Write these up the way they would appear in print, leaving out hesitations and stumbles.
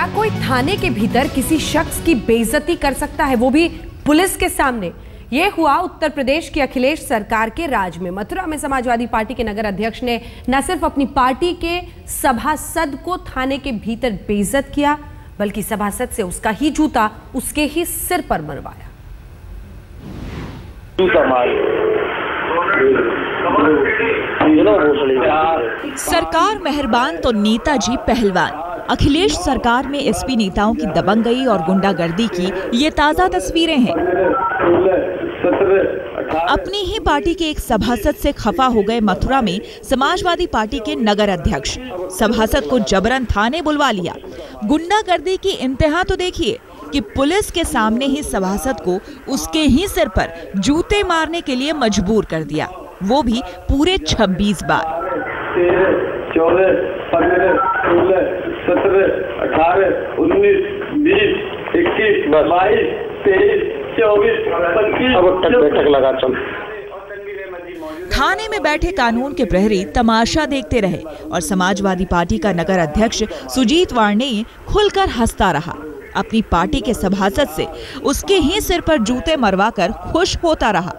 क्या कोई थाने के भीतर किसी शख्स की बेइज्जती कर सकता है, वो भी पुलिस के सामने? ये हुआ उत्तर प्रदेश की अखिलेश सरकार के राज में। मथुरा में समाजवादी पार्टी के नगर अध्यक्ष ने न सिर्फ अपनी पार्टी के सभासद को थाने के भीतर बेइज्जत किया, बल्कि सभासद से उसका ही जूता उसके ही सिर पर मरवाया। सरकार मेहरबान तो नेताजी पहलवान। अखिलेश सरकार में एसपी नेताओं की दबंगई और गुंडागर्दी की ये ताजा तस्वीरें हैं। अपनी ही पार्टी के एक सभासद से खफा हो गए मथुरा में समाजवादी पार्टी के नगर अध्यक्ष। सभासद को जबरन थाने बुलवा लिया। गुंडागर्दी की इंतहा तो देखिए कि पुलिस के सामने ही सभासद को उसके ही सिर पर जूते मारने के लिए मजबूर कर दिया, वो भी पूरे 26 बार। 14, 15, 16, 17, 18, 19, 20, 21, 22, 23, 24, 25। अब तक बैठक लगा चल। थाने में बैठे कानून के प्रहरी तमाशा देखते रहे और समाजवादी पार्टी का नगर अध्यक्ष सुजीत वार्णे खुलकर हंसता रहा। अपनी पार्टी के सभासद से उसके ही सिर पर जूते मरवाकर खुश होता रहा,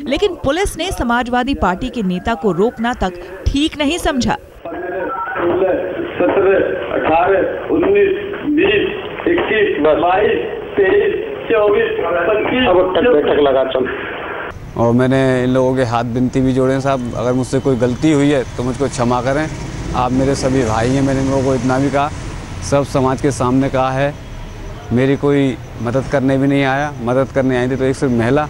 लेकिन पुलिस ने समाजवादी पार्टी के नेता को रोकना तक ठीक नहीं समझा। 16, 17, 18, 19, 20, 21, 22, 23, 24, 25। अब तक बैठक लगा चल। और मैंने इन लोगों के हाथ विनती भी जोड़े हैं, साहब अगर मुझसे कोई गलती हुई है तो मुझको क्षमा करें। आप मेरे सभी भाई हैं। मैंने इन लोगों को इतना भी कहा, सब समाज के सामने कहा है, मेरी कोई मदद करने भी नहीं आया। मदद करने आई थी तो एक सिर्फ महिला।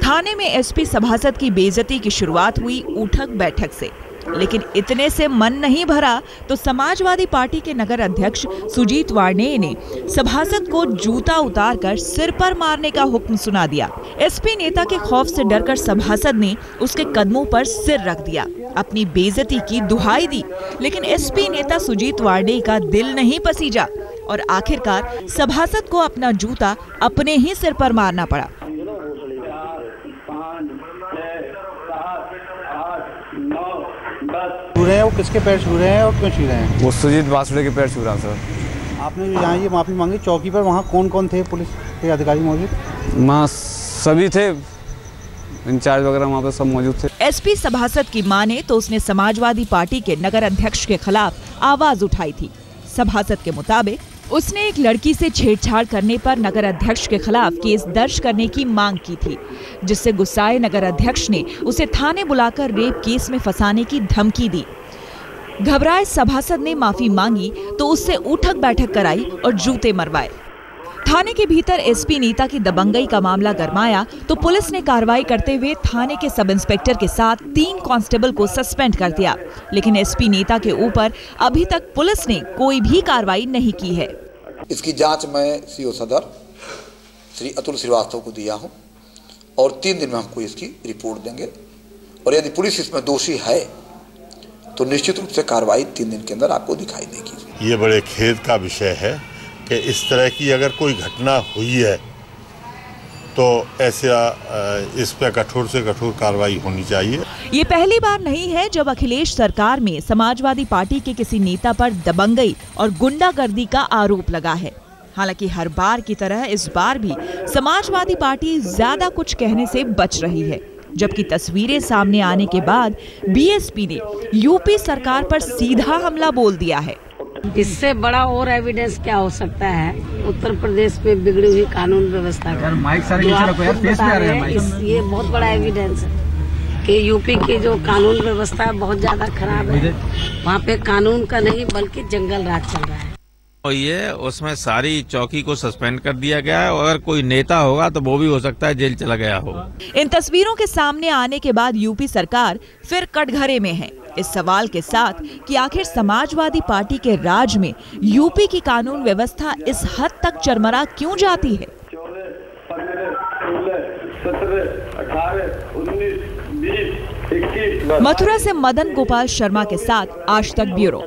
थाने में एसपी सभासद की बेइज्जती की शुरुआत हुई उठक बैठक से, लेकिन इतने से मन नहीं भरा तो समाजवादी पार्टी के नगर अध्यक्ष सुजीत वार्णे ने सभासद को जूता उतारकर सिर पर मारने का हुक्म सुना दिया। एसपी नेता के खौफ से डरकर सभासद ने उसके कदमों पर सिर रख दिया, अपनी बेइज्जती की दुहाई दी, लेकिन एसपी नेता सुजीत वार्णे का दिल नहीं पसीजा और आखिरकार सभासद को अपना जूता अपने ही सिर पर मारना पड़ा। छू रहे हैं, वो किसके पैर छू रहे हैं और क्यों छू रहे हैं? वो सुजीत वासुड़े के पैर छू रहा सर। आपने जो यहाँ ये माफी मांगी चौकी पर, वहाँ कौन कौन थे पुलिस के अधिकारी मौजूद? वहाँ सभी थे, इंचार्ज वगैरह वहाँ पर सब मौजूद थे। एसपी सभासद की माने तो उसने समाजवादी पार्टी के नगर अध्यक्ष के खिलाफ आवाज उठाई थी। सभासद के मुताबिक उसने एक लड़की से छेड़छाड़ करने पर नगर अध्यक्ष के खिलाफ केस दर्ज करने की मांग की थी, जिससे गुस्साए नगर अध्यक्ष ने उसे थाने बुलाकर रेप केस में फंसाने की धमकी दी। घबराए सभासद ने माफी मांगी तो उससे उठक बैठक कराई और जूते मरवाए। थाने के भीतर एसपी नेता की दबंगई का मामला गरमाया तो पुलिस ने कार्रवाई करते हुए थाने के सब इंस्पेक्टर के साथ 3 कांस्टेबल को सस्पेंड कर दिया, लेकिन एसपी नेता के ऊपर अभी तक पुलिस ने कोई भी कार्रवाई नहीं की है। इसकी जांच मैं सीओ सदर श्री अतुल श्रीवास्तव को दिया हूं और 3 दिन में हमको इसकी रिपोर्ट देंगे और यदि पुलिस इसमें दोषी है तो निश्चित रूप से कार्रवाई 3 दिन के अंदर आपको दिखाई देगी। ये बड़े खेद का विषय है कि इस तरह की अगर कोई घटना हुई है तो ऐसा इस पर कठोर से कठोर कार्रवाई होनी चाहिए। ये पहली बार नहीं है जब अखिलेश सरकार में समाजवादी पार्टी के किसी नेता पर दबंगई और गुंडागर्दी का आरोप लगा है। हालांकि हर बार की तरह इस बार भी समाजवादी पार्टी ज्यादा कुछ कहने से बच रही है, जबकि तस्वीरें सामने आने के बाद बीएसपी ने यूपी सरकार पर सीधा हमला बोल दिया है। इससे बड़ा और एविडेंस क्या हो सकता है उत्तर प्रदेश में बिगड़ी हुई कानून व्यवस्था का? ये बहुत बड़ा एविडेंस है कि यूपी की जो कानून व्यवस्था बहुत ज्यादा खराब है। वहाँ पे कानून का नहीं बल्कि जंगल राज चल रहा है। और ये उसमें सारी चौकी को सस्पेंड कर दिया गया है और अगर कोई नेता होगा तो वो भी हो सकता है जेल चला गया हो। इन तस्वीरों के सामने आने के बाद यूपी सरकार फिर कटघरे में है, इस सवाल के साथ कि आखिर समाजवादी पार्टी के राज में यूपी की कानून व्यवस्था इस हद तक चरमरा क्यों जाती है। 14, 15, 16, 17, 18, 19, 20, 21। मथुरा से मदन गोपाल शर्मा के साथ आज तक ब्यूरो।